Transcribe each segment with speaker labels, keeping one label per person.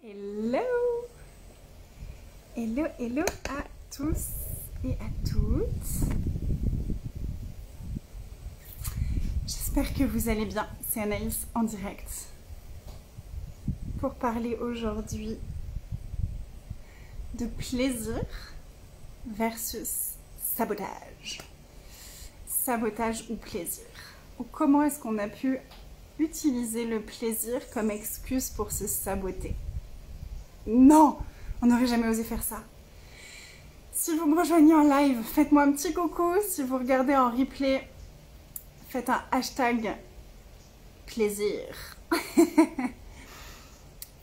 Speaker 1: Hello! Hello, hello à tous et à toutes. J'espère que vous allez bien. C'est Anaïs en direct pour parler aujourd'hui de plaisir versus sabotage. Sabotage ou plaisir. Ou comment est-ce qu'on a pu utiliser le plaisir comme excuse pour se saboter. Non, on n'aurait jamais osé faire ça. Si vous me rejoignez en live, faites-moi un petit coucou. Si vous regardez en replay, faites un hashtag plaisir.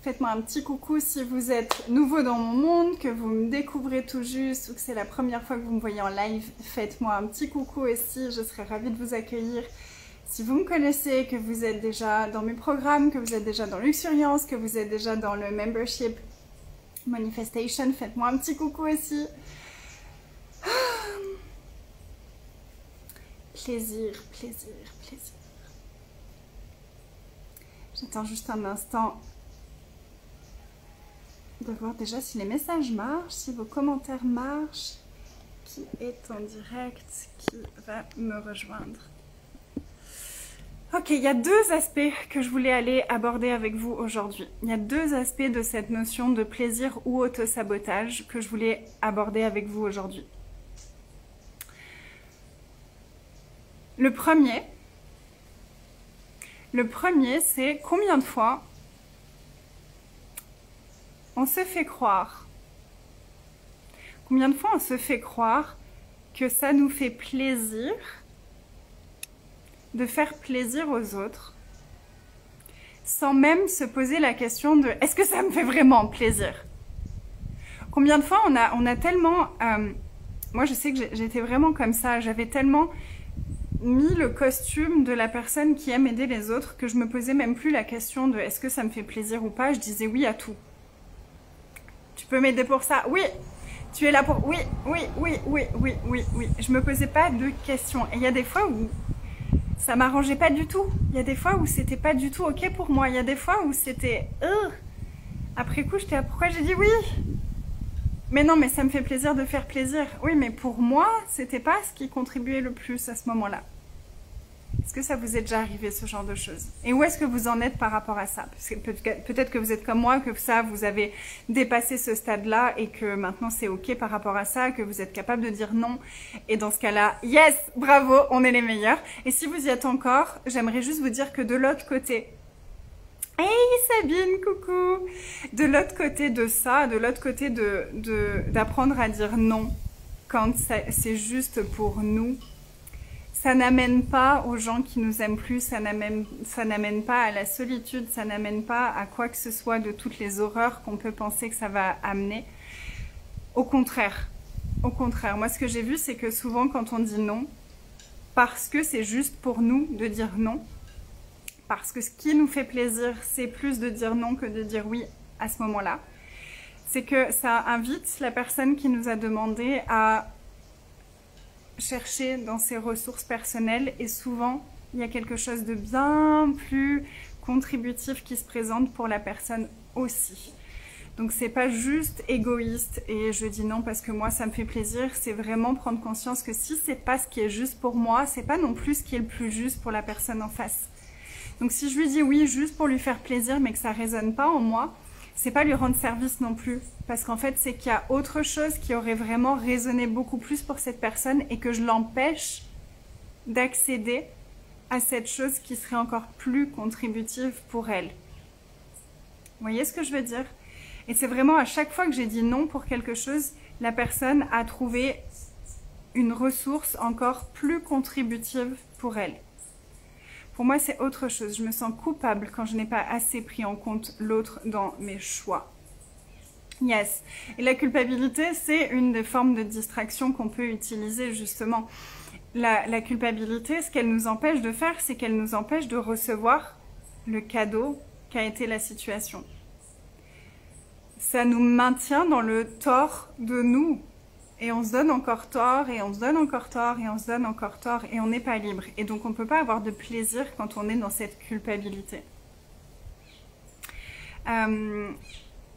Speaker 1: Faites-moi un petit coucou si vous êtes nouveau dans mon monde, que vous me découvrez tout juste ou que c'est la première fois que vous me voyez en live. Faites-moi un petit coucou aussi, je serai ravie de vous accueillir. Si vous me connaissez, que vous êtes déjà dans mes programmes, que vous êtes déjà dans Luxuriance, que vous êtes déjà dans le membership Manifestation, faites-moi un petit coucou aussi. Plaisir, plaisir, plaisir. J'attends juste un instant de voir déjà si les messages marchent, si vos commentaires marchent. Qui est en direct, qui va me rejoindre. Ok, il y a deux aspects que je voulais aller aborder avec vous aujourd'hui. Il y a deux aspects de cette notion de plaisir ou auto-sabotage que je voulais aborder avec vous aujourd'hui. Le premier, c'est combien de fois on se fait croire, que ça nous fait plaisir de faire plaisir aux autres sans même se poser la question de est-ce que ça me fait vraiment plaisir? Combien de fois on a tellement moi je sais que j'étais vraiment comme ça, j'avais tellement mis le costume de la personne qui aime aider les autres que je me posais même plus la question de est-ce que ça me fait plaisir ou pas, je disais oui à tout. Tu peux m'aider pour ça? Oui. Tu es là pour... Oui, oui, oui, oui, oui, oui, oui. Je me posais pas de questions. Et il y a des fois où ça m'arrangeait pas du tout. Il y a des fois où c'était pas du tout ok pour moi. Il y a des fois où c'était... Après coup, j'étais là, pourquoi j'ai dit oui? Mais non, mais ça me fait plaisir de faire plaisir. Oui, mais pour moi, c'était pas ce qui contribuait le plus à ce moment-là. Est-ce que ça vous est déjà arrivé, ce genre de choses? Et où est-ce que vous en êtes par rapport à ça? Parce que peut-être que vous êtes comme moi, que ça, vous avez dépassé ce stade-là et que maintenant c'est ok par rapport à ça, que vous êtes capable de dire non. Et dans ce cas-là, yes, bravo, on est les meilleurs. Et si vous y êtes encore, j'aimerais juste vous dire que de l'autre côté, hey Sabine, coucou! De l'autre côté de ça, de l'autre côté d'apprendre à dire non quand c'est juste pour nous, ça n'amène pas aux gens qui nous aiment plus, ça n'amène pas à la solitude, ça n'amène pas à quoi que ce soit de toutes les horreurs qu'on peut penser que ça va amener. Au contraire, moi ce que j'ai vu c'est que souvent quand on dit non, parce que c'est juste pour nous de dire non, parce que ce qui nous fait plaisir c'est plus de dire non que de dire oui à ce moment-là, c'est que ça invite la personne qui nous a demandé à chercher dans ses ressources personnelles et souvent il y a quelque chose de bien plus contributif qui se présente pour la personne aussi. Donc c'est pas juste égoïste et je dis non parce que moi ça me fait plaisir, c'est vraiment prendre conscience que si c'est pas ce qui est juste pour moi, c'est pas non plus ce qui est le plus juste pour la personne en face. Donc si je lui dis oui juste pour lui faire plaisir mais que ça résonne pas en moi, c'est pas lui rendre service non plus, parce qu'en fait c'est qu'il y a autre chose qui aurait vraiment résonné beaucoup plus pour cette personne et que je l'empêche d'accéder à cette chose qui serait encore plus contributive pour elle. Vous voyez ce que je veux dire? Et c'est vraiment à chaque fois que j'ai dit non pour quelque chose, la personne a trouvé une ressource encore plus contributive pour elle. Pour moi, c'est autre chose. Je me sens coupable quand je n'ai pas assez pris en compte l'autre dans mes choix. Yes. Et la culpabilité, c'est une des formes de distraction qu'on peut utiliser justement. La culpabilité, ce qu'elle nous empêche de faire, c'est qu'elle nous empêche de recevoir le cadeau qu'a été la situation. Ça nous maintient dans le tort de nous. Et on se donne encore tort, et on se donne encore tort, et on se donne encore tort, et on n'est pas libre. Et donc on ne peut pas avoir de plaisir quand on est dans cette culpabilité.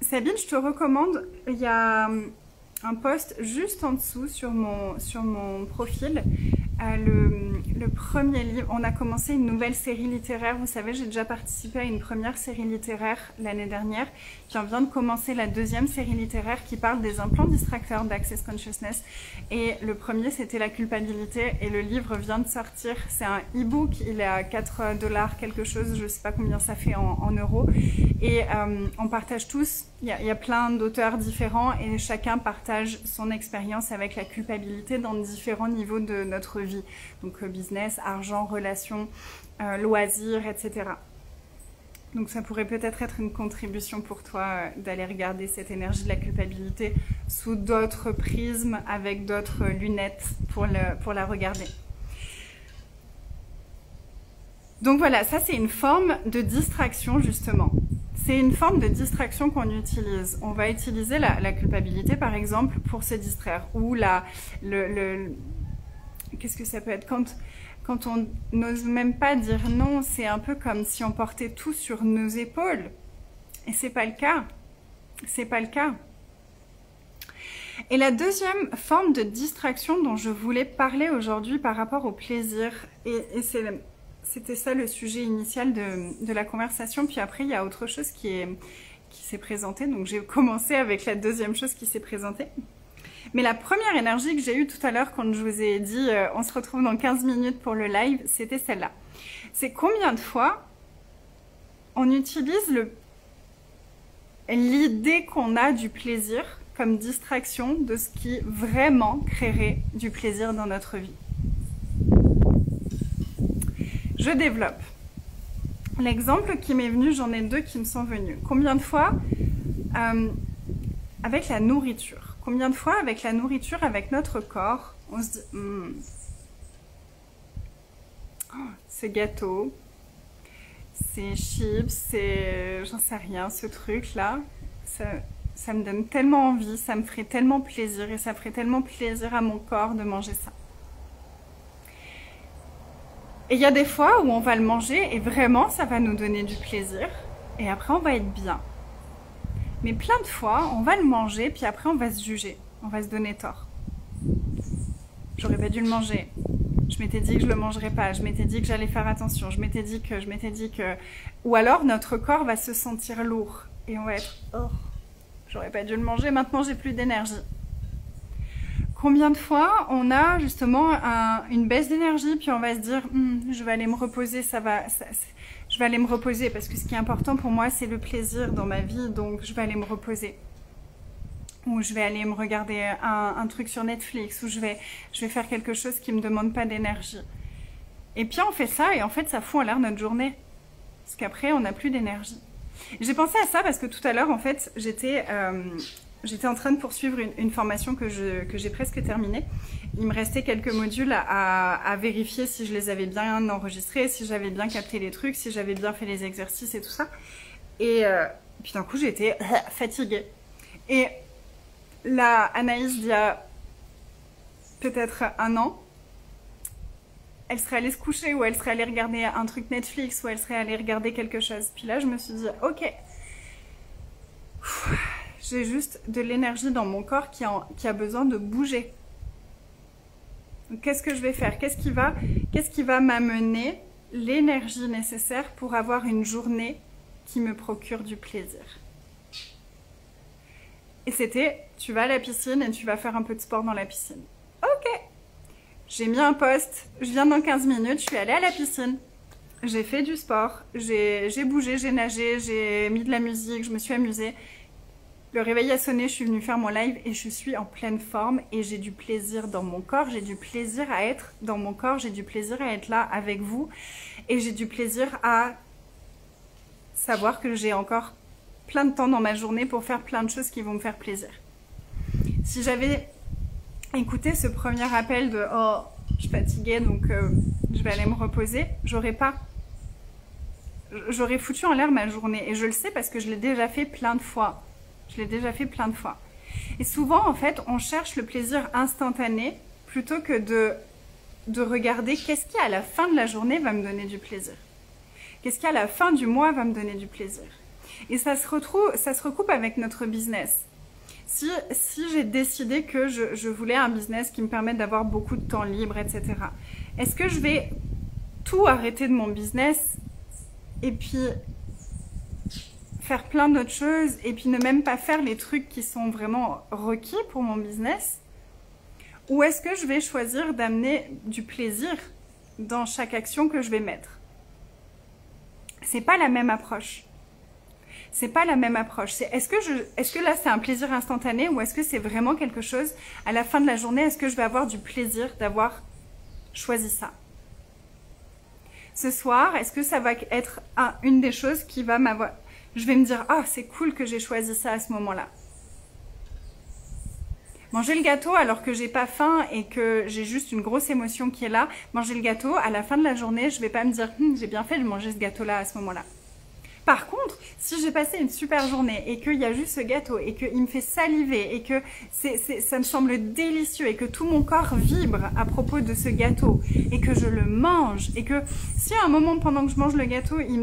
Speaker 1: Sabine, je te recommande, il y a un post juste en dessous sur mon profil. Le premier livre, on a commencé une nouvelle série littéraire. Vous savez, j'ai déjà participé à une première série littéraire l'année dernière. Puis on vient de commencer la deuxième série littéraire qui parle des implants distracteurs d'Access Consciousness. Et le premier, c'était la culpabilité. Et le livre vient de sortir. C'est un e-book. Il est à 4 $ quelque chose. Je ne sais pas combien ça fait en euros. Et on partage tous. Il y a plein d'auteurs différents et chacun partage son expérience avec la culpabilité dans différents niveaux de notre vie. Donc business, argent, relations, loisirs, etc. Donc ça pourrait peut-être être une contribution pour toi d'aller regarder cette énergie de la culpabilité sous d'autres prismes, avec d'autres lunettes pour la regarder. Donc voilà, ça c'est une forme de distraction justement. C'est une forme de distraction qu'on utilise. On va utiliser la culpabilité par exemple pour se distraire. Ou qu'est-ce que ça peut être quand on n'ose même pas dire non, c'est un peu comme si on portait tout sur nos épaules. Et c'est pas le cas. C'est pas le cas. Et la deuxième forme de distraction dont je voulais parler aujourd'hui par rapport au plaisir, et c'était ça le sujet initial de la conversation, puis après il y a autre chose qui s'est présentée, donc j'ai commencé avec la deuxième chose qui s'est présentée. Mais la première énergie que j'ai eue tout à l'heure quand je vous ai dit on se retrouve dans 15 minutes pour le live, c'était celle-là. C'est combien de fois on utilise l'idée qu'on a du plaisir comme distraction de ce qui vraiment créerait du plaisir dans notre vie. Je développe. L'exemple qui m'est venu, j'en ai deux qui me sont venus. Combien de fois avec la nourriture? Combien de fois avec la nourriture, avec notre corps, on se dit ce gâteau, ces chips, j'en sais rien, ce truc-là, ça me donne tellement envie, ça me ferait tellement plaisir et ça ferait tellement plaisir à mon corps de manger ça. Et il y a des fois où on va le manger et vraiment ça va nous donner du plaisir et après on va être bien. Mais plein de fois, on va le manger, puis après on va se juger, on va se donner tort. J'aurais pas dû le manger. Je m'étais dit que je le mangerais pas, je m'étais dit que j'allais faire attention, je m'étais dit que... Ou alors notre corps va se sentir lourd et on va être « Oh, j'aurais pas dû le manger, maintenant j'ai plus d'énergie ». Combien de fois on a justement une baisse d'énergie, puis on va se dire je vais aller me reposer, je vais aller me reposer parce que ce qui est important pour moi c'est le plaisir dans ma vie, donc je vais aller me reposer. Ou je vais aller me regarder un truc sur Netflix, ou je vais faire quelque chose qui me demande pas d'énergie. Et puis on fait ça et en fait ça fout en l'air notre journée. Parce qu'après on n'a plus d'énergie. J'ai pensé à ça parce que tout à l'heure en fait j'étais en train de poursuivre une formation que j'ai presque terminée. Il me restait quelques modules à vérifier si je les avais bien enregistrés, si j'avais bien capté les trucs, si j'avais bien fait les exercices et tout ça. Et puis d'un coup, j'étais fatiguée. Et la Anaïs, d'il y a peut-être 1 an, elle serait allée se coucher ou elle serait allée regarder un truc Netflix ou elle serait allée regarder quelque chose. Puis là, je me suis dit, ok, j'ai juste de l'énergie dans mon corps qui a besoin de bouger. Qu'est-ce que je vais faire? Qu'est-ce qui va m'amener l'énergie nécessaire pour avoir une journée qui me procure du plaisir? Et c'était, tu vas à la piscine et tu vas faire un peu de sport dans la piscine. Ok. J'ai mis un post, je viens dans 15 minutes, je suis allée à la piscine. J'ai fait du sport, j'ai bougé, j'ai nagé, j'ai mis de la musique, je me suis amusée. Le réveil a sonné, je suis venue faire mon live et je suis en pleine forme et j'ai du plaisir dans mon corps, j'ai du plaisir à être dans mon corps, j'ai du plaisir à être là avec vous et j'ai du plaisir à savoir que j'ai encore plein de temps dans ma journée pour faire plein de choses qui vont me faire plaisir. Si j'avais écouté ce premier appel de « Oh, je suis fatiguée donc je vais aller me reposer », j'aurais foutu en l'air ma journée et je le sais parce que je l'ai déjà fait plein de fois. Je l'ai déjà fait plein de fois. Et souvent, en fait, on cherche le plaisir instantané plutôt que de regarder qu'est-ce qui, à la fin de la journée, va me donner du plaisir. Qu'est-ce qui, à la fin du mois, va me donner du plaisir. Et ça se recoupe avec notre business. Si j'ai décidé que je voulais un business qui me permette d'avoir beaucoup de temps libre, etc., est-ce que je vais tout arrêter de mon business et puis faire plein d'autres choses et puis ne même pas faire les trucs qui sont vraiment requis pour mon business? Ou est-ce que je vais choisir d'amener du plaisir dans chaque action que je vais mettre? C'est pas la même approche. C'est pas la même approche. Est-ce que là c'est un plaisir instantané ou est-ce que c'est vraiment quelque chose, à la fin de la journée, est-ce que je vais avoir du plaisir d'avoir choisi ça? Ce soir, est-ce que ça va être une des choses qui va m'avoir... Je vais me dire, ah, c'est cool que j'ai choisi ça à ce moment-là. Manger le gâteau alors que j'ai pas faim et que j'ai juste une grosse émotion qui est là, manger le gâteau, à la fin de la journée, je vais pas me dire, j'ai bien fait de manger ce gâteau-là à ce moment-là. Par contre, si j'ai passé une super journée et qu'il y a juste ce gâteau et qu'il me fait saliver et que ça me semble délicieux et que tout mon corps vibre à propos de ce gâteau et que je le mange et que si à un moment pendant que je mange le gâteau, il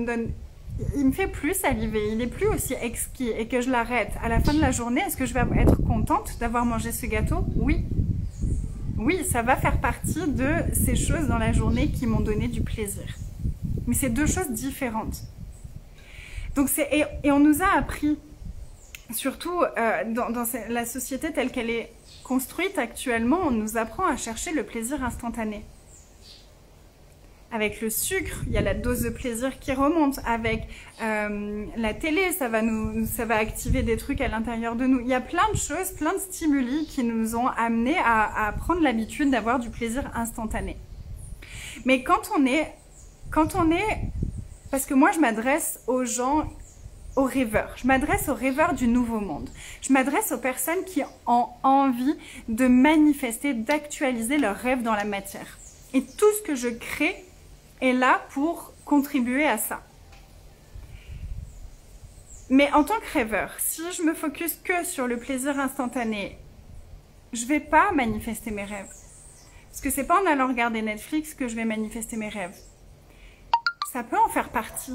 Speaker 1: me fait plus saliver, il est plus aussi exquis et que je l'arrête à la fin de la journée, est-ce que je vais être contente d'avoir mangé ce gâteau? Oui. Oui, ça va faire partie de ces choses dans la journée qui m'ont donné du plaisir. Mais c'est deux choses différentes. Donc et on nous a appris, surtout dans la société telle qu'elle est construite actuellement, on nous apprend à chercher le plaisir instantané. Avec le sucre, il y a la dose de plaisir qui remonte. Avec la télé, ça va activer des trucs à l'intérieur de nous. Il y a plein de choses, plein de stimuli qui nous ont amenés à prendre l'habitude d'avoir du plaisir instantané. Mais quand on est... Parce que moi, je m'adresse aux gens, aux rêveurs. Je m'adresse aux rêveurs du nouveau monde. Je m'adresse aux personnes qui ont envie de manifester, d'actualiser leurs rêves dans la matière. Et tout ce que je crée est là pour contribuer à ça. Mais en tant que rêveur, si je me focus que sur le plaisir instantané, je vais pas manifester mes rêves. Parce que c'est pas en allant regarder Netflix que je vais manifester mes rêves. Ça peut en faire partie,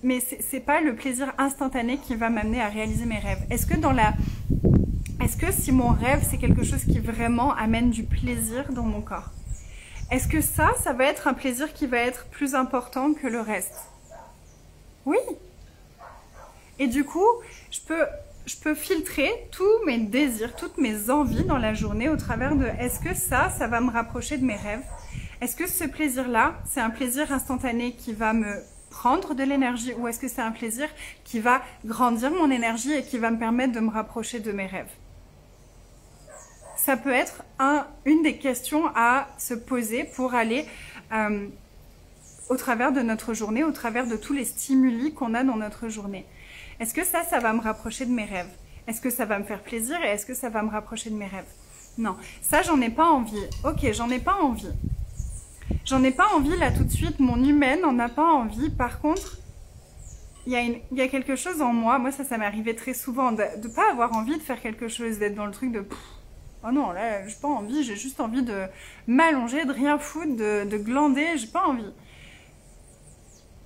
Speaker 1: mais c'est pas le plaisir instantané qui va m'amener à réaliser mes rêves. Est-ce que si mon rêve, c'est quelque chose qui vraiment amène du plaisir dans mon corps, est-ce que ça va être un plaisir qui va être plus important que le reste? Oui. Et du coup, je peux filtrer tous mes désirs, toutes mes envies dans la journée au travers de est-ce que ça va me rapprocher de mes rêves? Est-ce que ce plaisir-là, c'est un plaisir instantané qui va me prendre de l'énergie ou est-ce que c'est un plaisir qui va grandir mon énergie et qui va me permettre de me rapprocher de mes rêves? Ça peut être une des questions à se poser pour aller au travers de notre journée, au travers de tous les stimuli qu'on a dans notre journée. Est-ce que ça va me rapprocher de mes rêves? Est-ce que ça va me faire plaisir et est-ce que ça va me rapprocher de mes rêves? Non, ça j'en ai pas envie. Ok, j'en ai pas envie. J'en ai pas envie là tout de suite, mon humaine n'en a pas envie. Par contre, il y a quelque chose en moi ça m'est arrivé très souvent, de pas avoir envie de faire quelque chose, d'être dans le truc de oh non, là j'ai pas envie, j'ai juste envie de m'allonger, de rien foutre, de glander, j'ai pas envie.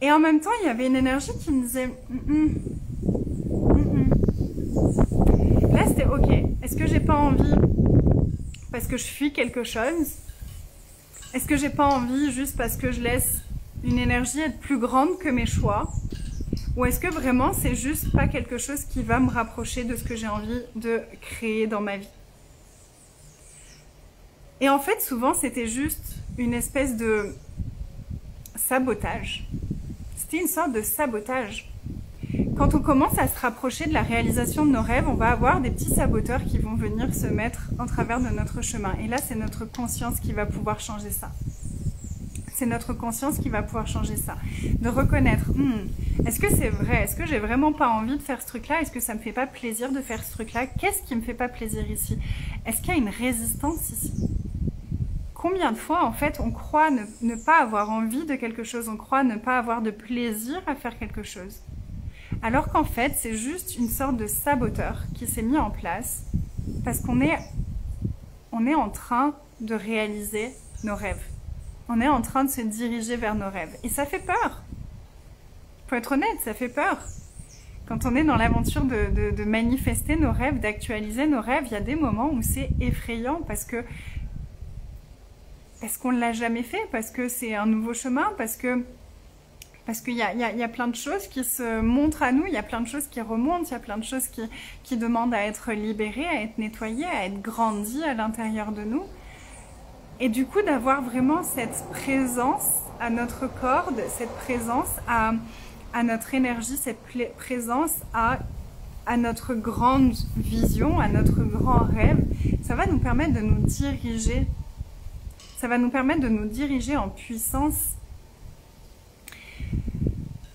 Speaker 1: Et en même temps, il y avait une énergie qui me disait Là c'était ok, est-ce que j'ai pas envie parce que je fuis quelque chose? Est-ce que j'ai pas envie juste parce que je laisse une énergie être plus grande que mes choix? Ou est-ce que vraiment c'est juste pas quelque chose qui va me rapprocher de ce que j'ai envie de créer dans ma vie? Et en fait, souvent, c'était juste une espèce de sabotage. C'était une sorte de sabotage. Quand on commence à se rapprocher de la réalisation de nos rêves, on va avoir des petits saboteurs qui vont venir se mettre en travers de notre chemin. Et là, c'est notre conscience qui va pouvoir changer ça. C'est notre conscience qui va pouvoir changer ça. De reconnaître, est-ce que c'est vrai? Est-ce que j'ai vraiment pas envie de faire ce truc-là? Est-ce que ça me fait pas plaisir de faire ce truc-là? Qu'est-ce qui me fait pas plaisir ici? Est-ce qu'il y a une résistance ici? Combien de fois, en fait, on croit ne pas avoir envie de quelque chose, on croit ne pas avoir de plaisir à faire quelque chose, alors qu'en fait, c'est juste une sorte de saboteur qui s'est mis en place parce qu'on est en train de réaliser nos rêves. On est en train de se diriger vers nos rêves. Et ça fait peur. Faut être honnête, ça fait peur. Quand on est dans l'aventure de manifester nos rêves, d'actualiser nos rêves, il y a des moments où c'est effrayant parce qu'on ne l'a jamais fait, parce que c'est un nouveau chemin, parce qu'il y a plein de choses qui se montrent à nous, il y a plein de choses qui remontent, il y a plein de choses qui demandent à être libérées, à être nettoyées, à être grandies à l'intérieur de nous. Et du coup, d'avoir vraiment cette présence à notre corde, cette présence à notre énergie, cette présence à notre grande vision, à notre grand rêve, ça va nous permettre de nous diriger. Ça va nous permettre de nous diriger en puissance.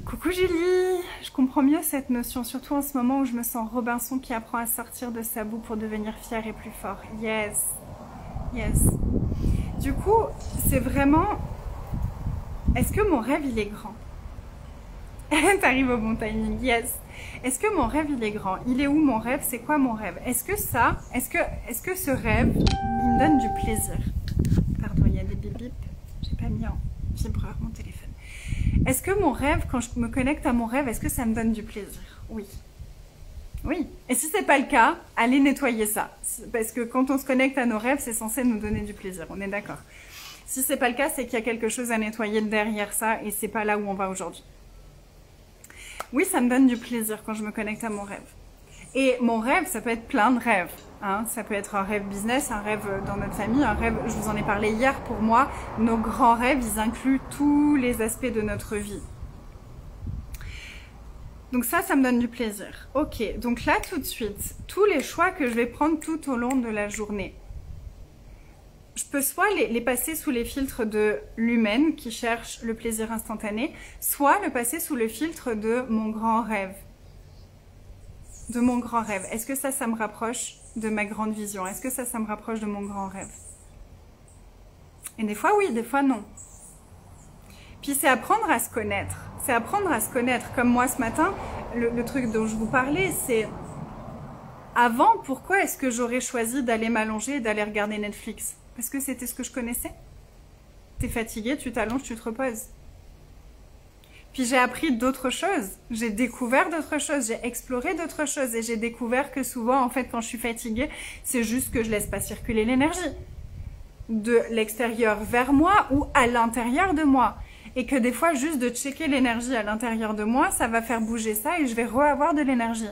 Speaker 1: Coucou Julie, je comprends mieux cette notion, surtout en ce moment où je me sens Robinson qui apprend à sortir de sa boue pour devenir fier et plus fort. Yes, yes. Du coup, c'est vraiment... Est-ce que mon rêve, il est grand? T'arrives au bon timing, yes. Est-ce que mon rêve, il est grand? Il est où mon rêve? C'est quoi mon rêve? Est-ce que ce rêve, il me donne du plaisir? Pardon, il y a des bip bip. J'ai pas mis en vibreur mon téléphone. Est-ce que mon rêve, quand je me connecte à mon rêve, est-ce que ça me donne du plaisir? Oui. Oui. Et si c'est pas le cas, allez nettoyer ça. Parce que quand on se connecte à nos rêves, c'est censé nous donner du plaisir. On est d'accord. Si c'est pas le cas, c'est qu'il y a quelque chose à nettoyer derrière ça et c'est pas là où on va aujourd'hui. Oui, ça me donne du plaisir quand je me connecte à mon rêve. Et mon rêve, ça peut être plein de rêves. Hein. Ça peut être un rêve business, un rêve dans notre famille, un rêve, je vous en ai parlé hier, pour moi, nos grands rêves, ils incluent tous les aspects de notre vie. Donc ça me donne du plaisir. Ok, donc là tout de suite, tous les choix que je vais prendre tout au long de la journée, je peux soit les passer sous les filtres de l'humaine qui cherche le plaisir instantané, soit le passer sous le filtre de mon grand rêve. De mon grand rêve. Est-ce que ça me rapproche de ma grande vision? Est-ce que ça me rapproche de mon grand rêve? Et des fois oui, des fois non. Puis c'est apprendre à se connaître. C'est apprendre à se connaître. Comme moi ce matin, le truc dont je vous parlais, c'est... Avant, pourquoi est-ce que j'aurais choisi d'aller m'allonger et d'aller regarder Netflix? Parce que c'était ce que je connaissais. T'es fatigué, tu t'allonges, tu te reposes. Puis j'ai appris d'autres choses, j'ai découvert d'autres choses, j'ai exploré d'autres choses et j'ai découvert que souvent, en fait, quand je suis fatiguée, c'est juste que je laisse pas circuler l'énergie de l'extérieur vers moi ou à l'intérieur de moi. Et que des fois, juste de checker l'énergie à l'intérieur de moi, ça va faire bouger ça et je vais re-avoir de l'énergie.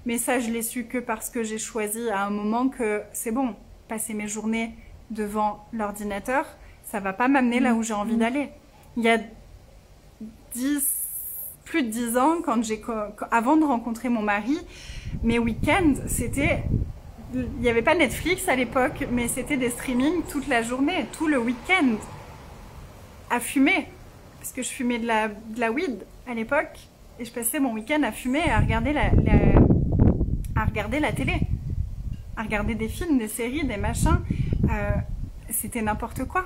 Speaker 1: Mais ça, je l'ai su que parce que j'ai choisi à un moment que c'est bon, passer mes journées devant l'ordinateur, ça va pas m'amener là où j'ai envie d'aller. Il y a plus de 10 ans, avant de rencontrer mon mari, mes week-ends, c'était... Il n'y avait pas Netflix à l'époque, mais c'était des streamings toute la journée, tout le week-end, à fumer. Parce que je fumais de la weed à l'époque, et je passais mon week-end à fumer et à regarder la télé, à regarder des films, des séries, des machins. C'était n'importe quoi.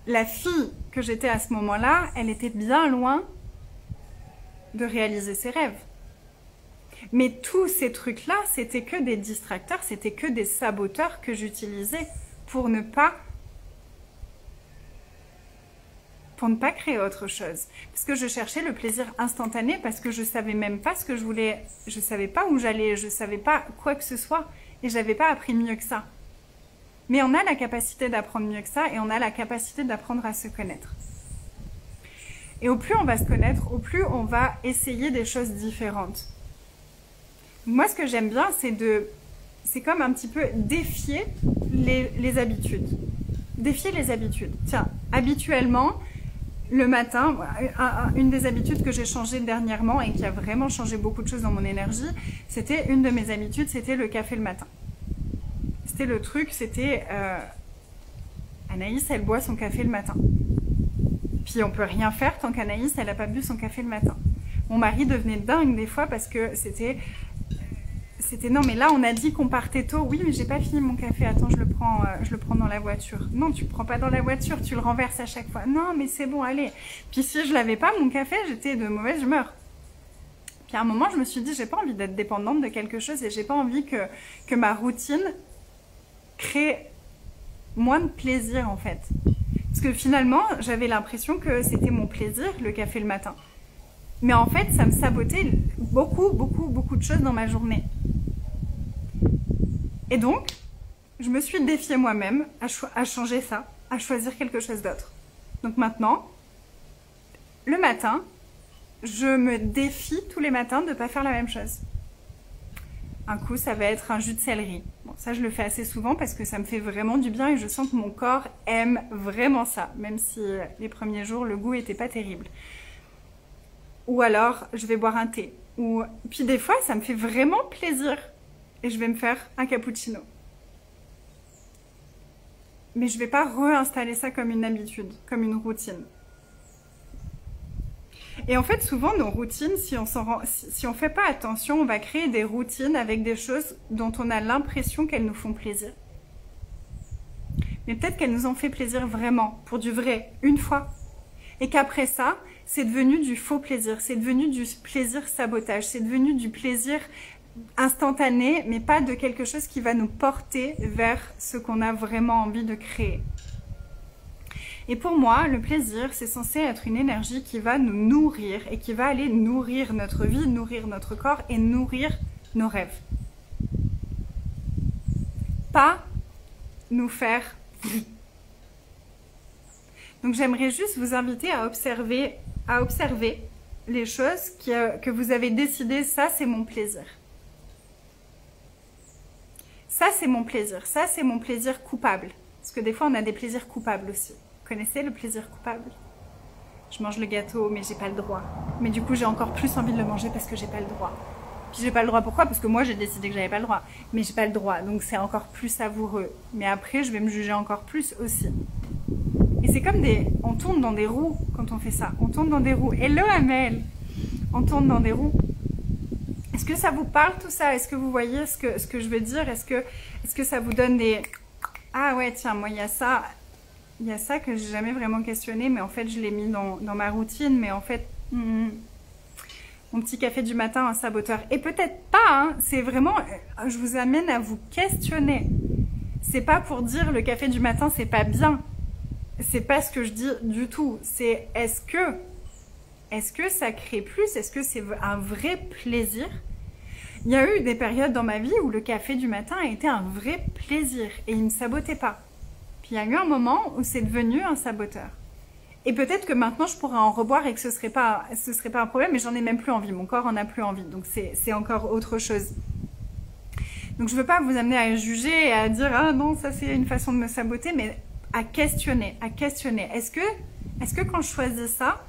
Speaker 1: La fille que j'étais à ce moment-là, elle était bien loin de réaliser ses rêves. Mais tous ces trucs-là, c'était que des distracteurs, c'était que des saboteurs que j'utilisais pour ne pas créer autre chose. Parce que je cherchais le plaisir instantané, parce que je savais même pas ce que je voulais, je savais pas où j'allais, je savais pas quoi que ce soit, et j'avais pas appris mieux que ça. Mais on a la capacité d'apprendre mieux que ça, et on a la capacité d'apprendre à se connaître. Et au plus on va se connaître, au plus on va essayer des choses différentes. Moi, ce que j'aime bien, c'est comme un petit peu défier les habitudes. Défier les habitudes. Tiens, habituellement, le matin, une des habitudes que j'ai changées dernièrement et qui a vraiment changé beaucoup de choses dans mon énergie, c'était une de mes habitudes, c'était le café le matin. C'était le truc, c'était Anaïs, elle boit son café le matin. Puis on peut rien faire tant qu'Anaïs, elle n'a pas bu son café le matin. Mon mari devenait dingue des fois parce que c'était non mais là on a dit qu'on partait tôt, oui mais j'ai pas fini mon café, attends je le prends dans la voiture. Non tu le prends pas dans la voiture, tu le renverses à chaque fois. Non mais c'est bon, allez. Puis si je l'avais pas mon café, j'étais de mauvaise humeur. Puis à un moment je me suis dit j'ai pas envie d'être dépendante de quelque chose et j'ai pas envie que ma routine crée moins de plaisir en fait. Parce que finalement j'avais l'impression que c'était mon plaisir le café le matin. Mais en fait, ça me sabotait beaucoup, beaucoup, beaucoup de choses dans ma journée. Et donc, je me suis défiée moi-même à changer ça, à choisir quelque chose d'autre. Donc maintenant, le matin, je me défie tous les matins de ne pas faire la même chose. Un coup, ça va être un jus de céleri. Bon, ça, je le fais assez souvent parce que ça me fait vraiment du bien et je sens que mon corps aime vraiment ça, même si les premiers jours, le goût n'était pas terrible. Ou alors, je vais boire un thé. Puis des fois, ça me fait vraiment plaisir et je vais me faire un cappuccino. Mais je ne vais pas réinstaller ça comme une habitude, comme une routine. Et en fait, souvent, nos routines, si on fait pas attention, on va créer des routines avec des choses dont on a l'impression qu'elles nous font plaisir. Mais peut-être qu'elles nous ont fait plaisir vraiment, pour du vrai, une fois. Et qu'après ça, c'est devenu du faux plaisir, c'est devenu du plaisir sabotage, c'est devenu du plaisir instantané, mais pas de quelque chose qui va nous porter vers ce qu'on a vraiment envie de créer. Et pour moi, le plaisir, c'est censé être une énergie qui va nous nourrir et qui va aller nourrir notre vie, nourrir notre corps et nourrir nos rêves. Pas nous faire... Donc j'aimerais juste vous inviter à observer les choses que vous avez décidé, ça c'est mon plaisir. Ça c'est mon plaisir, ça c'est mon plaisir coupable. Parce que des fois on a des plaisirs coupables aussi. Vous connaissez le plaisir coupable? Je mange le gâteau mais j'ai pas le droit. Mais du coup j'ai encore plus envie de le manger parce que j'ai pas le droit. Puis j'ai pas le droit pourquoi? Parce que moi j'ai décidé que j'avais pas le droit. Mais j'ai pas le droit donc c'est encore plus savoureux. Mais après je vais me juger encore plus aussi. Et c'est comme on tourne dans des roues quand on fait ça. On tourne dans des roues. Hello Amel! On tourne dans des roues. Est-ce que ça vous parle tout ça? Est-ce que vous voyez ce que je veux dire? Est-ce que ça vous donne des... Ah ouais, tiens, moi il y a ça que j'ai jamais vraiment questionné, mais en fait je l'ai mis dans ma routine, mais en fait, mon petit café du matin, un saboteur. Et peut-être pas, hein, c'est vraiment, je vous amène à vous questionner. C'est pas pour dire le café du matin c'est pas bien. C'est pas ce que je dis du tout. C'est est-ce que ça crée plus? Est-ce que c'est un vrai plaisir? Il y a eu des périodes dans ma vie où le café du matin a été un vrai plaisir et il ne me sabotait pas. Puis il y a eu un moment où c'est devenu un saboteur. Et peut-être que maintenant je pourrais en reboire et que ce serait pas un problème, mais j'en ai même plus envie. Mon corps en a plus envie. Donc c'est encore autre chose. Donc je veux pas vous amener à juger et à dire ah non, ça c'est une façon de me saboter, mais à questionner. Est-ce que quand je choisis ça,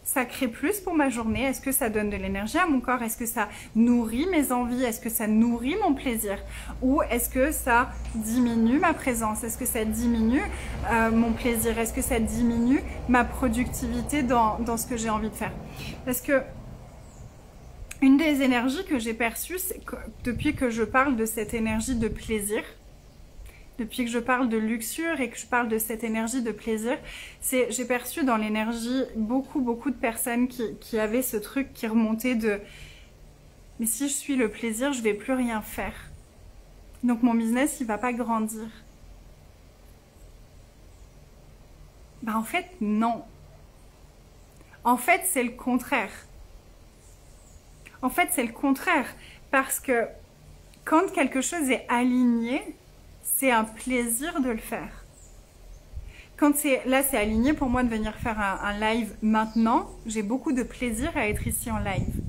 Speaker 1: ça crée plus pour ma journée? Est-ce que ça donne de l'énergie à mon corps? Est-ce que ça nourrit mes envies? Est-ce que ça nourrit mon plaisir? Ou est-ce que ça diminue ma présence? Est-ce que ça diminue mon plaisir? Est-ce que ça diminue ma productivité dans ce que j'ai envie de faire? Parce que une des énergies que j'ai perçues, c'est que depuis que je parle de cette énergie de plaisir, depuis que je parle de luxure et que je parle de cette énergie de plaisir, j'ai perçu dans l'énergie beaucoup de personnes qui avaient ce truc qui remontait de « mais si je suis le plaisir, je vais plus rien faire. Donc mon business, il va pas grandir. » Ben en fait, non. En fait, c'est le contraire. En fait, c'est le contraire. Parce que quand quelque chose est aligné, c'est un plaisir de le faire. Quand là, c'est aligné pour moi de venir faire un live maintenant. J'ai beaucoup de plaisir à être ici en live.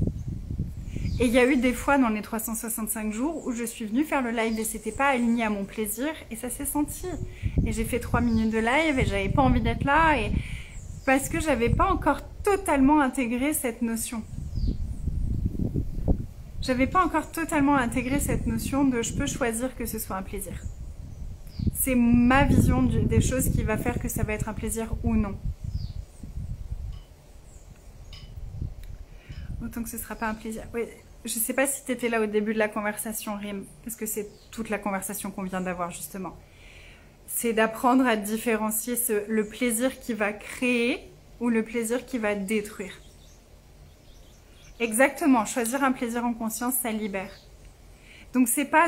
Speaker 1: Et il y a eu des fois dans les 365 jours où je suis venue faire le live et c'était pas aligné à mon plaisir et ça s'est senti. Et j'ai fait 3 minutes de live et j'avais pas envie d'être là parce que j'avais pas encore totalement intégré cette notion. J'avais pas encore totalement intégré cette notion de je peux choisir que ce soit un plaisir. C'est ma vision des choses qui va faire que ça va être un plaisir ou non. Autant que ce ne sera pas un plaisir. Oui, je ne sais pas si tu étais là au début de la conversation, Rim, parce que c'est toute la conversation qu'on vient d'avoir justement. C'est d'apprendre à différencier le plaisir qui va créer ou le plaisir qui va détruire. Exactement, choisir un plaisir en conscience, ça libère. Donc c'est pas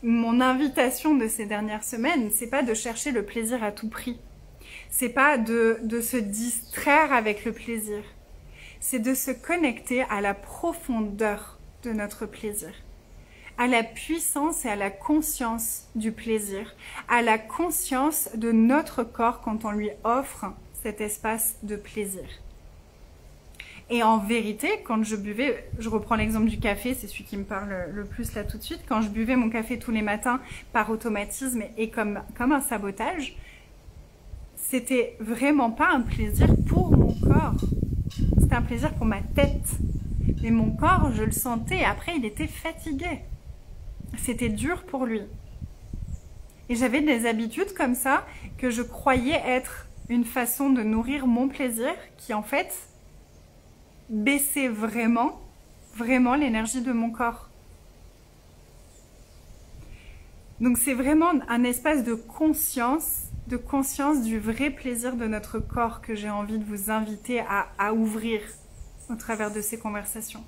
Speaker 1: mon invitation de ces dernières semaines, c'est pas de chercher le plaisir à tout prix. C'est pas de se distraire avec le plaisir. c'est de se connecter à la profondeur de notre plaisir, à la puissance et à la conscience du plaisir, à la conscience de notre corps quand on lui offre cet espace de plaisir. Et en vérité, quand je buvais, je reprends l'exemple du café, c'est celui qui me parle le plus là tout de suite, quand je buvais mon café tous les matins par automatisme et comme un sabotage, c'était vraiment pas un plaisir pour mon corps, c'était un plaisir pour ma tête. Mais mon corps, je le sentais, après il était fatigué. C'était dur pour lui. Et j'avais des habitudes comme ça que je croyais être une façon de nourrir mon plaisir qui en fait baissait vraiment l'énergie de mon corps. Donc c'est vraiment un espace de conscience du vrai plaisir de notre corps que j'ai envie de vous inviter à ouvrir au travers de ces conversations.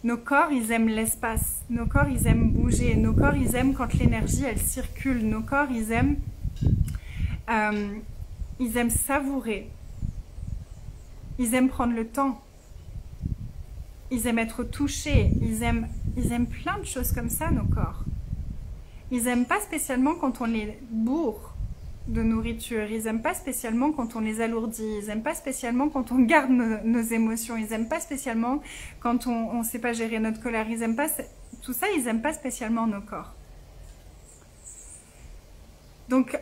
Speaker 1: Nos corps, ils aiment l'espace. Nos corps, ils aiment bouger. Nos corps, ils aiment quand l'énergie, elle circule. Nos corps, ils aiment savourer. Ils aiment prendre le temps. Ils aiment être touchés. Ils aiment plein de choses comme ça, nos corps. Ils n'aiment pas spécialement quand on les bourre de nourriture. Ils n'aiment pas spécialement quand on les alourdit. Ils n'aiment pas spécialement quand on garde nos émotions. Ils n'aiment pas spécialement quand on ne sait pas gérer notre colère. Ils n'aiment pas tout ça. Ils n'aiment pas spécialement nos corps. Donc,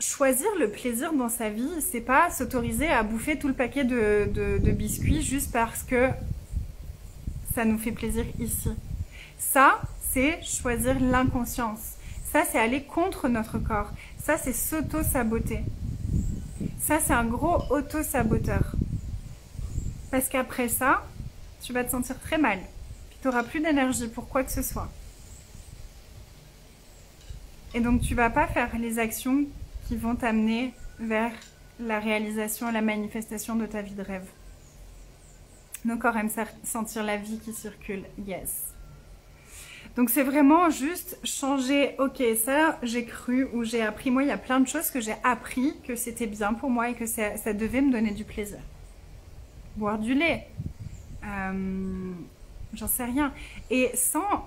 Speaker 1: choisir le plaisir dans sa vie, c'est pas s'autoriser à bouffer tout le paquet de biscuits juste parce que ça nous fait plaisir ici. Ça, c'est choisir l'inconscience. Ça, c'est aller contre notre corps. Ça, c'est s'auto-saboter. Ça, c'est un gros auto-saboteur. Parce qu'après ça, tu vas te sentir très mal. Puis tu n'auras plus d'énergie pour quoi que ce soit. Et donc, tu vas pas faire les actions qui vont t'amener vers la réalisation et la manifestation de ta vie de rêve. Nos corps aiment sentir la vie qui circule. Yes. Donc c'est vraiment juste changer, ok, ça j'ai cru ou j'ai appris, moi il y a plein de choses que j'ai appris que c'était bien pour moi et que ça devait me donner du plaisir. Boire du lait, j'en sais rien. Et sans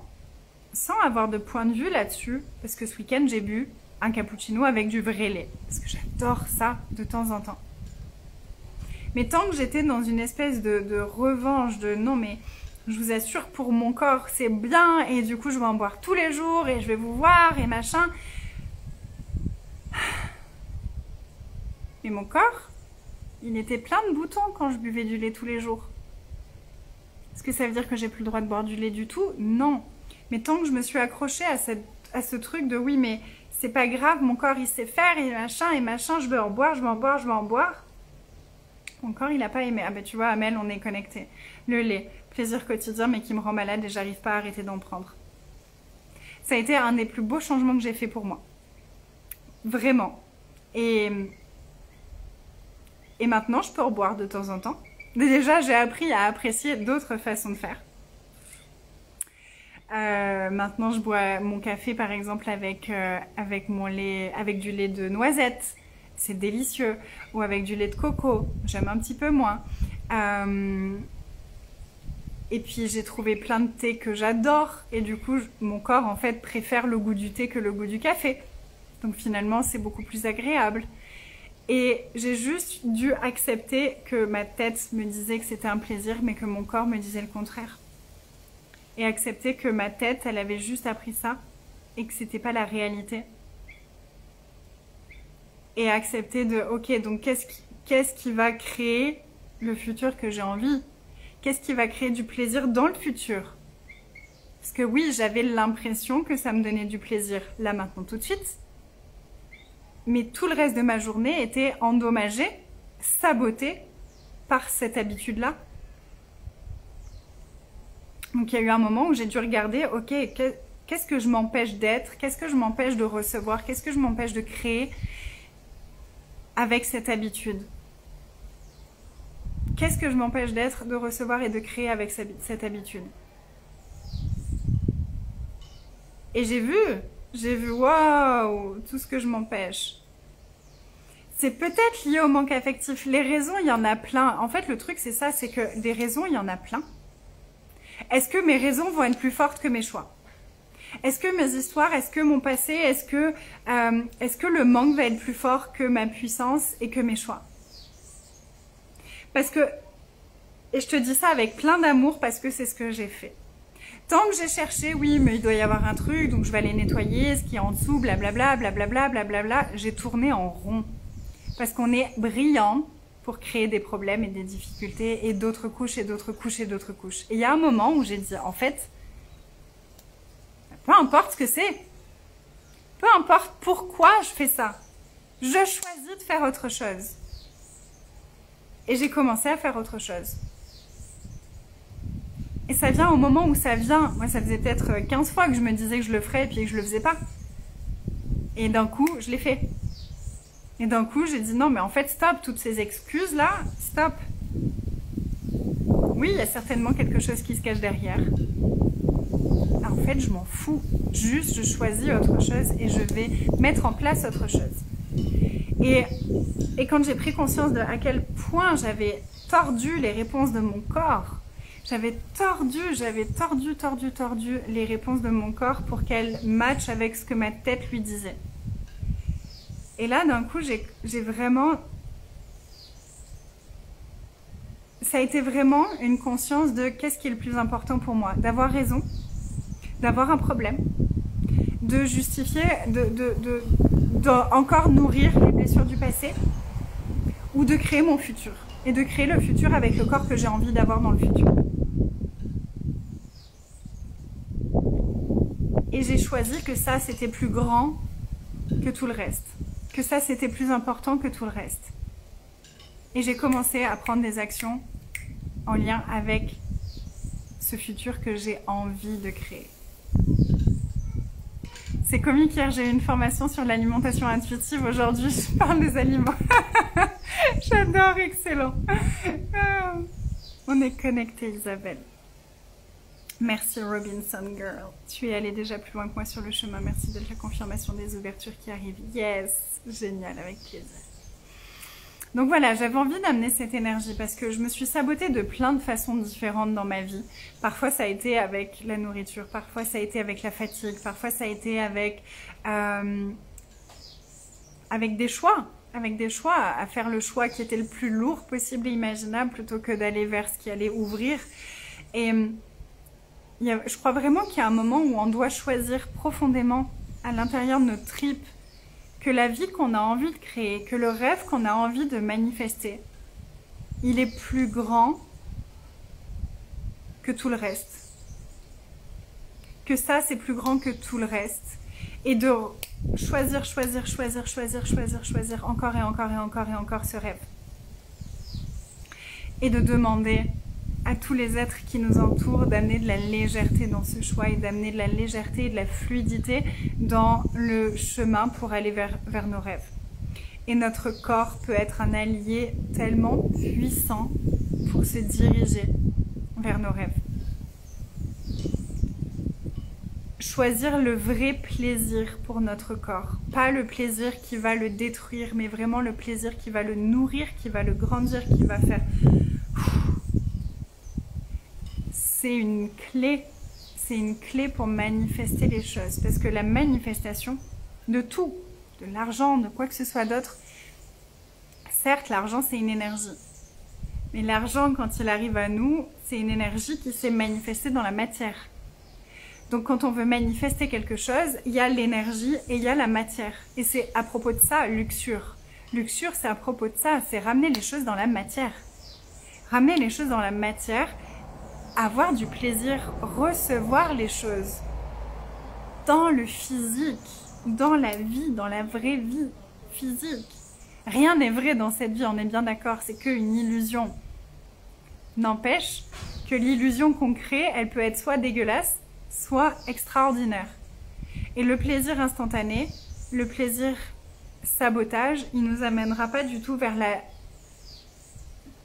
Speaker 1: avoir de point de vue là-dessus, parce que ce week-end j'ai bu un cappuccino avec du vrai lait, parce que j'adore ça de temps en temps. Mais tant que j'étais dans une espèce de revanche, de non mais... Je vous assure, pour mon corps, c'est bien et du coup, je vais en boire tous les jours et je vais vous voir et machin. Mais mon corps, il était plein de boutons quand je buvais du lait tous les jours. Est-ce que ça veut dire que j'ai plus le droit de boire du lait du tout? Non. Mais tant que je me suis accrochée à ce truc de oui, mais c'est pas grave, mon corps, il sait faire et machin, je veux en boire, je veux en boire, je veux en boire. Mon corps, il n'a pas aimé. Ah ben tu vois, Amel, on est connectés. Le lait. Plaisir quotidien mais qui me rend malade et j'arrive pas à arrêter d'en prendre. Ça a été un des plus beaux changements que j'ai fait pour moi. Vraiment. Et maintenant, je peux en boire de temps en temps. Déjà, j'ai appris à apprécier d'autres façons de faire. Maintenant, je bois mon café, par exemple, avec mon lait, avec du lait de noisette. C'est délicieux. Ou avec du lait de coco. J'aime un petit peu moins. Et puis j'ai trouvé plein de thés que j'adore et du coup mon corps en fait préfère le goût du thé que le goût du café. Donc finalement c'est beaucoup plus agréable. Et j'ai juste dû accepter que ma tête me disait que c'était un plaisir mais que mon corps me disait le contraire. Et accepter que ma tête elle avait juste appris ça et que c'était pas la réalité. Et accepter de ok donc qu'est-ce qui va créer le futur que j'ai envie? Qu'est-ce qui va créer du plaisir dans le futur? Parce que oui, j'avais l'impression que ça me donnait du plaisir là, maintenant, tout de suite. Mais tout le reste de ma journée était endommagé, saboté par cette habitude-là. Donc il y a eu un moment où j'ai dû regarder, ok, qu'est-ce que je m'empêche d'être? Qu'est-ce que je m'empêche de recevoir? Qu'est-ce que je m'empêche de créer avec cette habitude? Qu'est-ce que je m'empêche d'être, de recevoir et de créer avec cette habitude? Et j'ai vu, waouh, tout ce que je m'empêche. C'est peut-être lié au manque affectif. Les raisons, il y en a plein. En fait, le truc, c'est ça, c'est que des raisons, il y en a plein. Est-ce que mes raisons vont être plus fortes que mes choix? Est-ce que mes histoires, est-ce que mon passé, est-ce que le manque va être plus fort que ma puissance et que mes choix? Parce que, et je te dis ça avec plein d'amour parce que c'est ce que j'ai fait. Tant que j'ai cherché, oui, mais il doit y avoir un truc, donc je vais aller nettoyer ce qui est en dessous, blablabla, blablabla, blablabla, j'ai tourné en rond. Parce qu'on est brillant pour créer des problèmes et des difficultés et d'autres couches et d'autres couches et d'autres couches. Et il y a un moment où j'ai dit, en fait, peu importe ce que c'est, peu importe pourquoi je fais ça, je choisis de faire autre chose. Et j'ai commencé à faire autre chose. Et ça vient au moment où ça vient. Moi, ça faisait peut-être 15 fois que je me disais que je le ferais et puis que je le faisais pas. Et d'un coup, je l'ai fait. Et d'un coup, j'ai dit non, mais en fait, stop, toutes ces excuses-là, stop. Oui, il y a certainement quelque chose qui se cache derrière. En fait, je m'en fous. Juste, je choisis autre chose et je vais mettre en place autre chose. Et quand j'ai pris conscience de à quel point j'avais tordu les réponses de mon corps, j'avais tordu les réponses de mon corps pour qu'elles matchent avec ce que ma tête lui disait. Et là, d'un coup, j'ai vraiment... Ça a été vraiment une conscience de qu'est-ce qui est le plus important pour moi. D'avoir raison, d'avoir un problème, de justifier, encore nourrir les blessures du passé, ou de créer mon futur. Et de créer le futur avec le corps que j'ai envie d'avoir dans le futur. Et j'ai choisi que ça, c'était plus grand que tout le reste. Que ça, c'était plus important que tout le reste. Et j'ai commencé à prendre des actions en lien avec ce futur que j'ai envie de créer. C'est comique, hier j'ai eu une formation sur l'alimentation intuitive, aujourd'hui je parle des aliments. J'adore, excellent. On est connectés, Isabelle. Merci Robinson Girl. Tu es allée déjà plus loin que moi sur le chemin. Merci de la confirmation des ouvertures qui arrivent. Yes, génial, avec plaisir. Donc voilà, j'avais envie d'amener cette énergie parce que je me suis sabotée de plein de façons différentes dans ma vie. Parfois ça a été avec la nourriture, parfois ça a été avec la fatigue, parfois ça a été avec des choix. Avec des choix, à faire le choix qui était le plus lourd possible et imaginable plutôt que d'aller vers ce qui allait ouvrir. Et je crois vraiment qu'il y a un moment où on doit choisir profondément à l'intérieur de notre tripes que la vie qu'on a envie de créer, que le rêve qu'on a envie de manifester, il est plus grand que tout le reste. Que ça, c'est plus grand que tout le reste. Et de choisir encore et encore et encore et encore ce rêve. Et de demander à tous les êtres qui nous entourent d'amener de la légèreté dans ce choix et d'amener de la légèreté et de la fluidité dans le chemin pour aller vers nos rêves. Et notre corps peut être un allié tellement puissant pour se diriger vers nos rêves. Choisir le vrai plaisir pour notre corps. Pas le plaisir qui va le détruire, mais vraiment le plaisir qui va le nourrir, qui va le grandir, qui va faire... C'est une clé pour manifester les choses. Parce que la manifestation de tout, de l'argent, de quoi que ce soit d'autre, certes, l'argent, c'est une énergie. Mais l'argent, quand il arrive à nous, c'est une énergie qui s'est manifestée dans la matière. Donc, quand on veut manifester quelque chose, il y a l'énergie et il y a la matière. Et c'est à propos de ça, luxure. Luxure, c'est à propos de ça, c'est ramener les choses dans la matière. Ramener les choses dans la matière, avoir du plaisir, recevoir les choses dans le physique, dans la vie, dans la vraie vie physique. Rien n'est vrai dans cette vie, on est bien d'accord, c'est qu'une illusion. N'empêche que l'illusion qu'on crée, elle peut être soit dégueulasse, soit extraordinaire. Et le plaisir instantané, le plaisir sabotage, il nous amènera pas du tout vers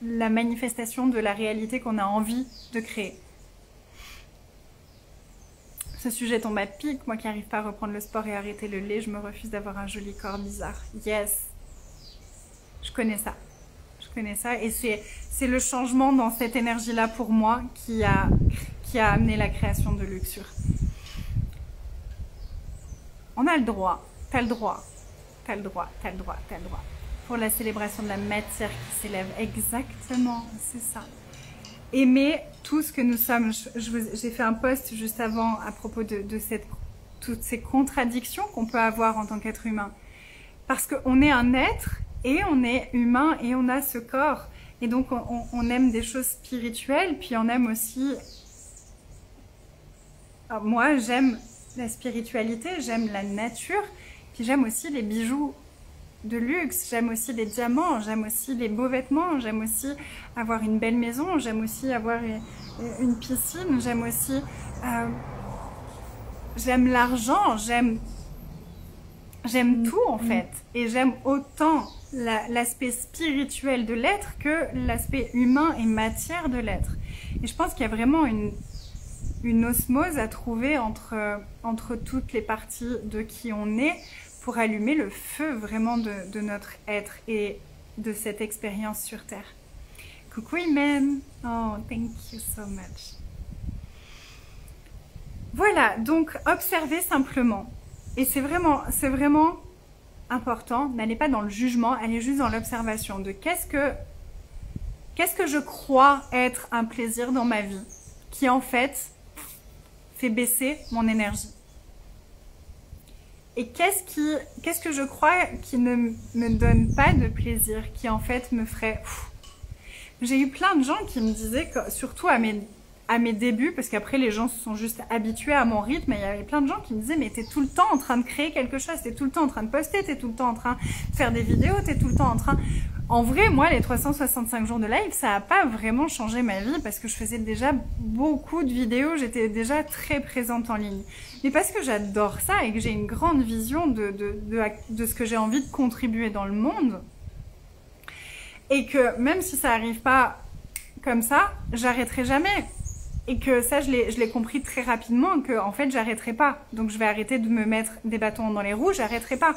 Speaker 1: la manifestation de la réalité qu'on a envie de créer. Ce sujet tombe à pic, moi qui n'arrive pas à reprendre le sport et arrêter le lait, je me refuse d'avoir un joli corps bizarre. Yes! Je connais ça. Je connais ça. Et c'est le changement dans cette énergie-là pour moi qui a amené la création de Luxure. On a le droit. T'as le droit. T'as le droit. T'as le droit. T'as le droit. Pour la célébration de la matière qui s'élève. Exactement. C'est ça. Aimer tout ce que nous sommes. J'ai fait un post juste avant à propos de toutes ces contradictions qu'on peut avoir en tant qu'être humain. Parce qu'on est un être et on est humain et on a ce corps. Et donc on aime des choses spirituelles, puis on aime aussi... Alors moi j'aime la spiritualité, j'aime la nature, puis j'aime aussi les bijoux de luxe, j'aime aussi les diamants, j'aime aussi les beaux vêtements, j'aime aussi avoir une belle maison, j'aime aussi avoir une piscine, j'aime aussi... j'aime l'argent, j'aime tout en fait. Et j'aime autant l'aspect spirituel de l'être que l'aspect humain et matière de l'être. Et je pense qu'il y a vraiment une osmose à trouver entre toutes les parties de qui on est pour allumer le feu vraiment de notre être et de cette expérience sur Terre. Coucou Imen! Oh, thank you so much! Voilà, donc observez simplement. Et c'est vraiment important. N'allez pas dans le jugement, allez juste dans l'observation de qu'est-ce que je crois être un plaisir dans ma vie qui en fait fait baisser mon énergie. Et qu'est-ce que je crois qui ne me donne pas de plaisir, qui en fait me ferait... J'ai eu plein de gens qui me disaient, que, surtout à mes débuts, parce qu'après les gens se sont juste habitués à mon rythme, et il y avait plein de gens qui me disaient mais t'es tout le temps en train de créer quelque chose, t'es tout le temps en train de poster, t'es tout le temps en train de faire des vidéos, t'es tout le temps en train... En vrai, moi, les 365 jours de live, ça n'a pas vraiment changé ma vie parce que je faisais déjà beaucoup de vidéos, j'étais déjà très présente en ligne. Mais parce que j'adore ça et que j'ai une grande vision de ce que j'ai envie de contribuer dans le monde, et que même si ça n'arrive pas comme ça, j'arrêterai jamais. Et que ça, je l'ai compris très rapidement, que en fait, j'arrêterai pas. Donc, je vais arrêter de me mettre des bâtons dans les roues, j'arrêterai pas.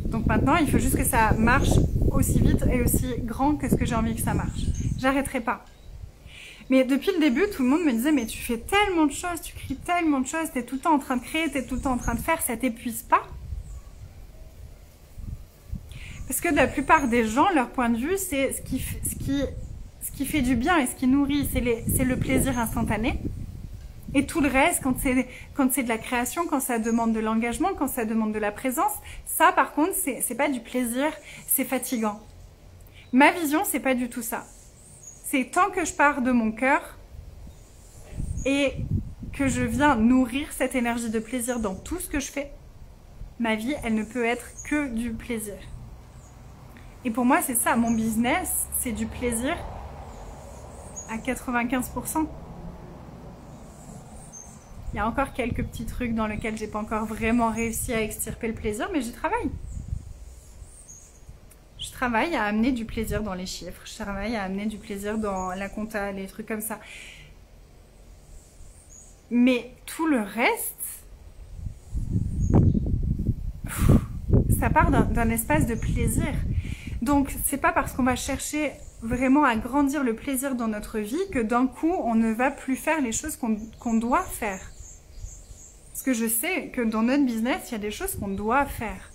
Speaker 1: Donc maintenant, il faut juste que ça marche aussi vite et aussi grand que ce que j'ai envie que ça marche. J'arrêterai pas. Mais depuis le début, tout le monde me disait mais tu fais tellement de choses, tu crées tellement de choses, t'es tout le temps en train de créer, t'es tout le temps en train de faire, ça t'épuise pas? Parce que la plupart des gens, leur point de vue, c'est ce qui fait du bien et ce qui nourrit, c'est le plaisir instantané. Et tout le reste, quand c'est de la création, quand ça demande de l'engagement, quand ça demande de la présence, ça par contre, c'est pas du plaisir, c'est fatigant. Ma vision, c'est pas du tout ça. C'est tant que je pars de mon cœur et que je viens nourrir cette énergie de plaisir dans tout ce que je fais, ma vie, elle ne peut être que du plaisir. Et pour moi, c'est ça, mon business, c'est du plaisir à 95%. Il y a encore quelques petits trucs dans lesquels j'ai pas encore vraiment réussi à extirper le plaisir, mais j'y travaille. Je travaille à amener du plaisir dans les chiffres, je travaille à amener du plaisir dans la compta, les trucs comme ça. Mais tout le reste, ça part d'un espace de plaisir. Donc, c'est pas parce qu'on va chercher vraiment à grandir le plaisir dans notre vie que d'un coup, on ne va plus faire les choses qu'on doit faire. Parce que je sais que dans notre business, il y a des choses qu'on doit faire.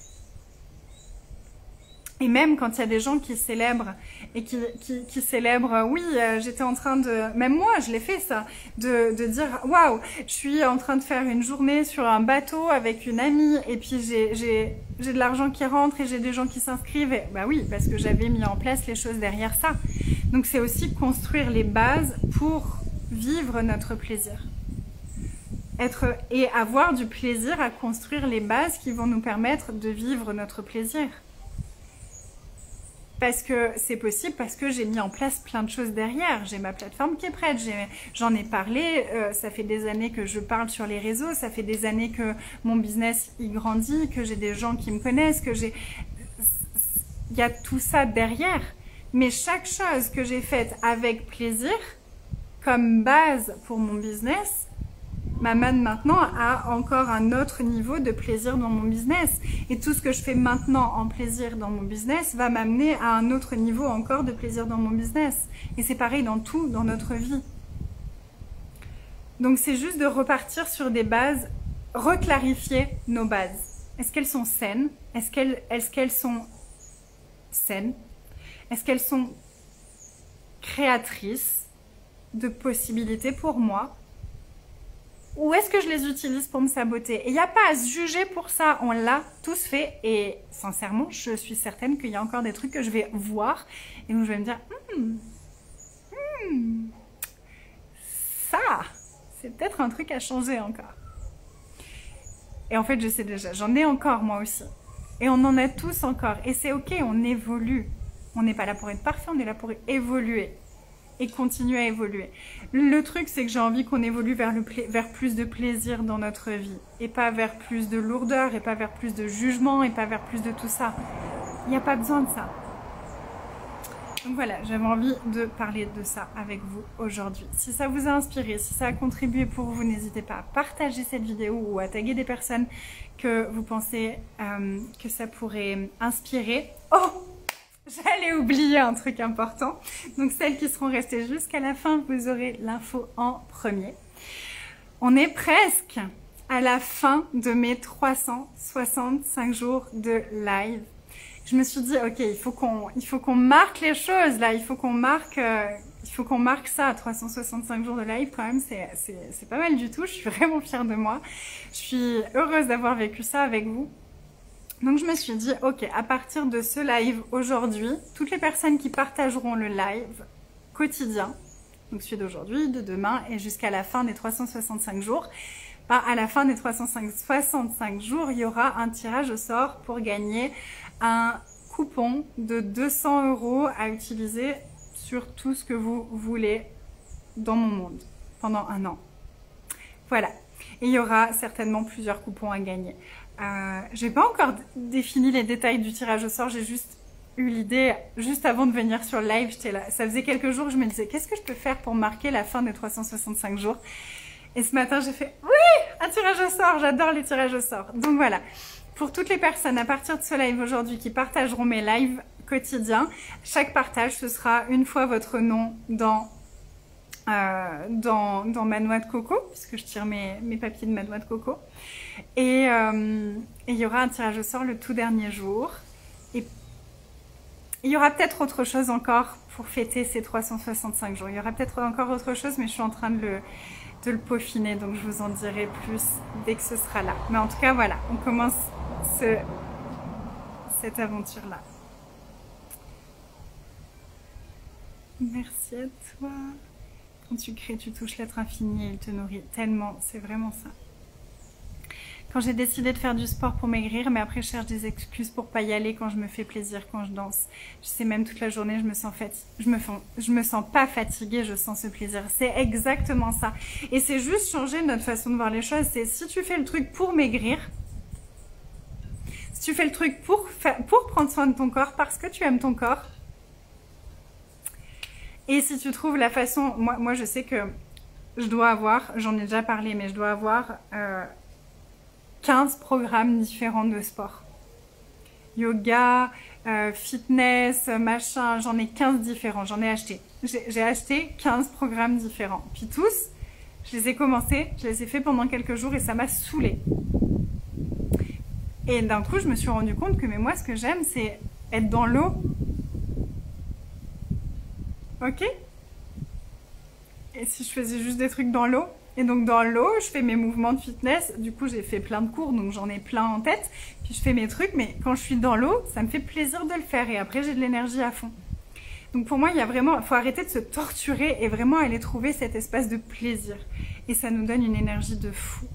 Speaker 1: Et même quand il y a des gens qui célèbrent, et qui célèbrent, oui, j'étais en train de... Même moi, je l'ai fait ça, de dire, waouh, je suis en train de faire une journée sur un bateau avec une amie, et puis j'ai de l'argent qui rentre et j'ai des gens qui s'inscrivent. Bah oui, parce que j'avais mis en place les choses derrière ça. Donc c'est aussi construire les bases pour vivre notre plaisir. Et avoir du plaisir à construire les bases qui vont nous permettre de vivre notre plaisir. Parce que c'est possible, parce que j'ai mis en place plein de choses derrière. J'ai ma plateforme qui est prête, j'en ai parlé, ça fait des années que je parle sur les réseaux, ça fait des années que mon business y grandit, que j'ai des gens qui me connaissent, il y a tout ça derrière. Mais chaque chose que j'ai faite avec plaisir, comme base pour mon business, ma manne maintenant a encore un autre niveau de plaisir dans mon business. Et tout ce que je fais maintenant en plaisir dans mon business va m'amener à un autre niveau encore de plaisir dans mon business. Et c'est pareil dans tout, dans notre vie. Donc c'est juste de repartir sur des bases, reclarifier nos bases. Est-ce qu'elles sont saines? Est-ce qu'elles sont saines? Est-ce qu'elles sont créatrices de possibilités pour moi? Ou est-ce que je les utilise pour me saboter? Et il n'y a pas à se juger pour ça, on l'a tous fait. Et sincèrement, je suis certaine qu'il y a encore des trucs que je vais voir et où je vais me dire ça, c'est peut-être un truc à changer encore. Et en fait, je sais déjà, j'en ai encore moi aussi. Et on en a tous encore. Et c'est ok, on évolue. On n'est pas là pour être parfait, on est là pour évoluer. Et continuer à évoluer. Le truc, c'est que j'ai envie qu'on évolue vers plus de plaisir dans notre vie. Et pas vers plus de lourdeur, et pas vers plus de jugement, et pas vers plus de tout ça. Il n'y a pas besoin de ça. Donc voilà, j'avais envie de parler de ça avec vous aujourd'hui. Si ça vous a inspiré, si ça a contribué pour vous, n'hésitez pas à partager cette vidéo ou à taguer des personnes que vous pensez que ça pourrait inspirer. Oh! J'allais oublier un truc important. Donc celles qui seront restées jusqu'à la fin, vous aurez l'info en premier. On est presque à la fin de mes 365 jours de live. Je me suis dit, ok, il faut qu'on marque les choses là, il faut qu'on marque ça, 365 jours de live quand même, c'est pas mal du tout. Je suis vraiment fière de moi. Je suis heureuse d'avoir vécu ça avec vous. Donc je me suis dit, ok, à partir de ce live aujourd'hui, toutes les personnes qui partageront le live quotidien, donc celui d'aujourd'hui, de demain et jusqu'à la fin des 365 jours, à la fin des 365 jours, il y aura un tirage au sort pour gagner un coupon de 200 € à utiliser sur tout ce que vous voulez dans mon monde pendant un an. Voilà. Et il y aura certainement plusieurs coupons à gagner. J'ai pas encore défini les détails du tirage au sort, j'ai juste eu l'idée, juste avant de venir sur le live, j'étais là. Ça faisait quelques jours que je me disais, qu'est-ce que je peux faire pour marquer la fin des 365 jours? Et ce matin, j'ai fait, oui, un tirage au sort, j'adore les tirages au sort. Donc voilà, pour toutes les personnes à partir de ce live aujourd'hui qui partageront mes lives quotidiens, chaque partage, ce sera une fois votre nom dans ma noix de coco, puisque je tire mes papiers de ma noix de coco. Et il y aura un tirage au sort le tout dernier jour. Et il y aura peut-être autre chose encore pour fêter ces 365 jours. Il y aura peut-être encore autre chose, mais je suis en train de le peaufiner, donc je vous en dirai plus dès que ce sera là. Mais en tout cas, voilà, on commence cette aventure-là. Merci à toi. Quand tu crées, tu touches l'être infini et il te nourrit tellement. C'est vraiment ça. Quand j'ai décidé de faire du sport pour maigrir, mais après je cherche des excuses pour pas y aller quand je me fais plaisir, quand je danse. Je sais, même toute la journée, je me sens pas fatiguée, je sens ce plaisir. C'est exactement ça. Et c'est juste changer notre façon de voir les choses. C'est si tu fais le truc pour maigrir, si tu fais le truc pour prendre soin de ton corps parce que tu aimes ton corps, et si tu trouves la façon, moi je sais que je dois avoir, j'en ai déjà parlé, mais je dois avoir 15 programmes différents de sport. Yoga, fitness, machin, j'en ai 15 différents, j'en ai acheté. J'ai acheté 15 programmes différents. Puis tous, je les ai commencés, je les ai fait pendant quelques jours et ça m'a saoulée. Et d'un coup, je me suis rendu compte que mais moi, ce que j'aime, c'est être dans l'eau. Ok? Et si je faisais juste des trucs dans l'eau? Et donc dans l'eau, je fais mes mouvements de fitness. Du coup, j'ai fait plein de cours, donc j'en ai plein en tête. Puis je fais mes trucs, mais quand je suis dans l'eau, ça me fait plaisir de le faire. Et après, j'ai de l'énergie à fond. Donc pour moi, il faut arrêter de se torturer et vraiment aller trouver cet espace de plaisir. Et ça nous donne une énergie de fou.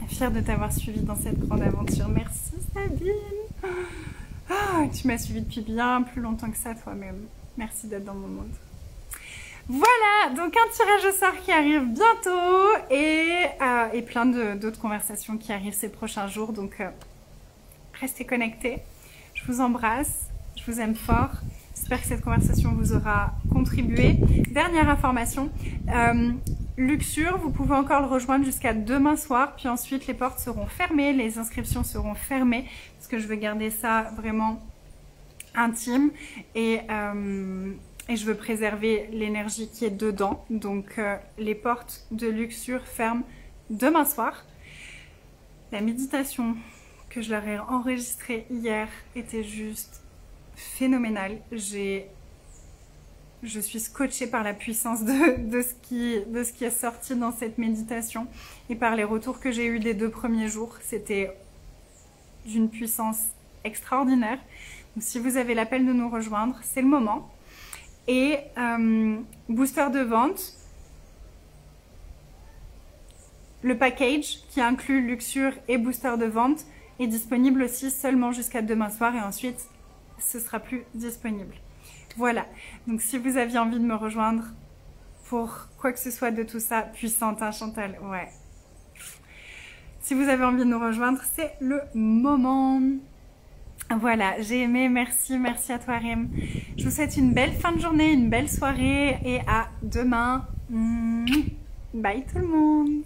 Speaker 1: Fière de t'avoir suivi dans cette grande aventure. Merci Sabine. Ah, tu m'as suivi depuis bien plus longtemps que ça toi-même. Merci d'être dans mon monde. Voilà, donc un tirage au sort qui arrive bientôt et plein d'autres conversations qui arrivent ces prochains jours. Donc restez connectés. Je vous embrasse, je vous aime fort. J'espère que cette conversation vous aura contribué. Dernière information, Luxure, vous pouvez encore le rejoindre jusqu'à demain soir, puis ensuite les portes seront fermées, les inscriptions seront fermées, parce que je veux garder ça vraiment intime et je veux préserver l'énergie qui est dedans. Donc les portes de Luxure ferment demain soir. La méditation que je leur ai enregistrée hier était juste phénoménale. Je suis scotchée par la puissance de ce qui est sorti dans cette méditation et par les retours que j'ai eus des 2 premiers jours. C'était d'une puissance extraordinaire. Donc, si vous avez l'appel de nous rejoindre, c'est le moment. Et booster de vente, le package qui inclut Luxure et booster de vente est disponible aussi seulement jusqu'à demain soir et ensuite ce sera plus disponible. Voilà, donc si vous aviez envie de me rejoindre pour quoi que ce soit de tout ça, puissante, hein, Chantal, ouais. Si vous avez envie de nous rejoindre, c'est le moment. Voilà, j'ai aimé, merci à toi Rem. Je vous souhaite une belle fin de journée, une belle soirée et à demain. Bye tout le monde.